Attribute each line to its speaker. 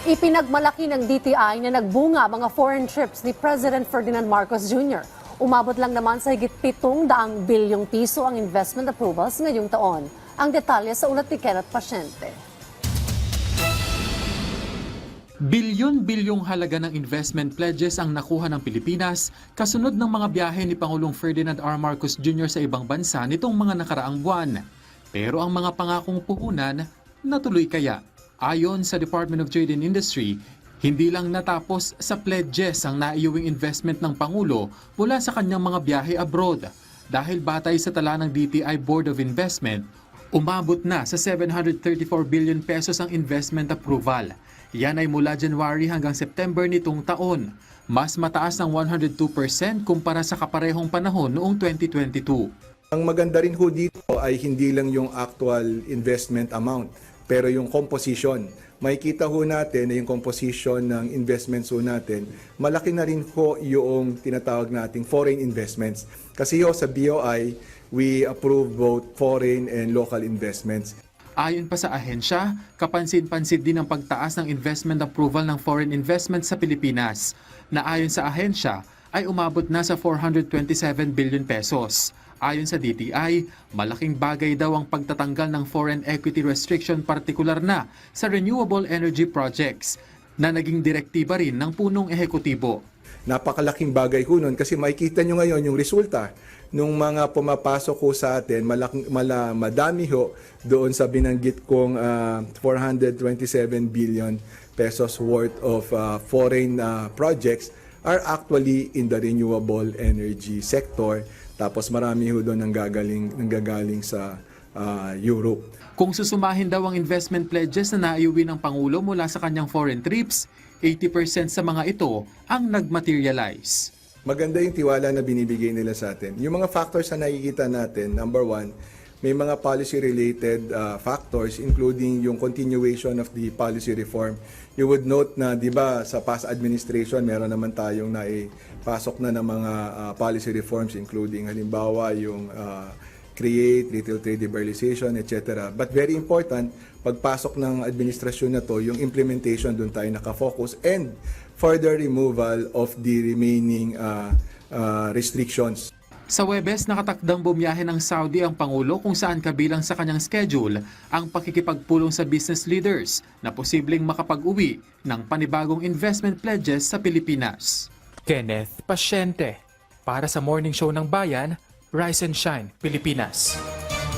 Speaker 1: Ipinagmalaki ng DTI na nagbunga mga foreign trips ni President Ferdinand Marcos Jr. Umabot lang naman sa higit 700 bilyong piso ang investment approvals ngayong taon. Ang detalye sa ulat ni Kenneth Pasyente.
Speaker 2: Bilyon-bilyong halaga ng investment pledges ang nakuha ng Pilipinas kasunod ng mga biyahe ni Pangulong Ferdinand R. Marcos Jr. sa ibang bansa nitong mga nakaraang buwan. Pero ang mga pangakong puhunan, natuloy kaya? Ayon sa Department of Trade and Industry, hindi lang natapos sa pledges ang naiuwing investment ng Pangulo mula sa kanyang mga biyahe abroad. Dahil batay sa tala ng DTI Board of Investment, umabot na sa 734 billion pesos ang investment approval. Yan ay mula January hanggang September nitong taon. Mas mataas ng 102% kumpara sa kaparehong panahon noong 2022.
Speaker 3: Ang maganda rin ho dito ay hindi lang yung actual investment amount, pero yung composition. Makikita ho natin na yung composition ng investments ho natin, malaki na rin ho yung tinatawag nating foreign investments. Kasi ho sa BOI, we approve both foreign and local investments.
Speaker 2: Ayon pa sa ahensya, kapansin-pansin din ang pagtaas ng investment approval ng foreign investments sa Pilipinas, na ayon sa ahensya ay umabot na sa 427 billion pesos. Ayon sa DTI, malaking bagay daw ang pagtatanggal ng foreign equity restriction partikular na sa renewable energy projects na naging direktiba rin ng punong ehekutibo.
Speaker 3: Napakalaking bagay ho nun kasi makikita nyo ngayon yung resulta nung mga pumapasok ho sa atin, madami ho doon sa binanggit kong 427 billion pesos worth of foreign projects are actually in the renewable energy sector. Tapos marami ho doon nanggagaling sa Europe.
Speaker 2: Kung susumahin daw ang investment pledges na naiuwi ng Pangulo mula sa kanyang foreign trips, 80% sa mga ito ang nagmaterialize.
Speaker 3: Maganda yung tiwala na binibigay nila sa atin. Yung mga factors na nakikita natin, number one, may mga policy-related factors including yung continuation of the policy reform. You would note na, di ba, sa past administration, meron naman tayong naipasok na ng mga policy reforms including halimbawa yung create, retail trade liberalization, etc. But very important, pagpasok ng administrasyon na to, yung implementation doon tayo nakafocus and further removal of the remaining restrictions.
Speaker 2: Sa Huwebes, nakatakdang bumiyahe ng Saudi ang Pangulo kung saan kabilang sa kanyang schedule ang pakikipagpulong sa business leaders na posibleng makapag-uwi ng panibagong investment pledges sa Pilipinas.
Speaker 4: Kenneth Pasyente, para sa Morning Show ng Bayan, Rise and Shine, Pilipinas.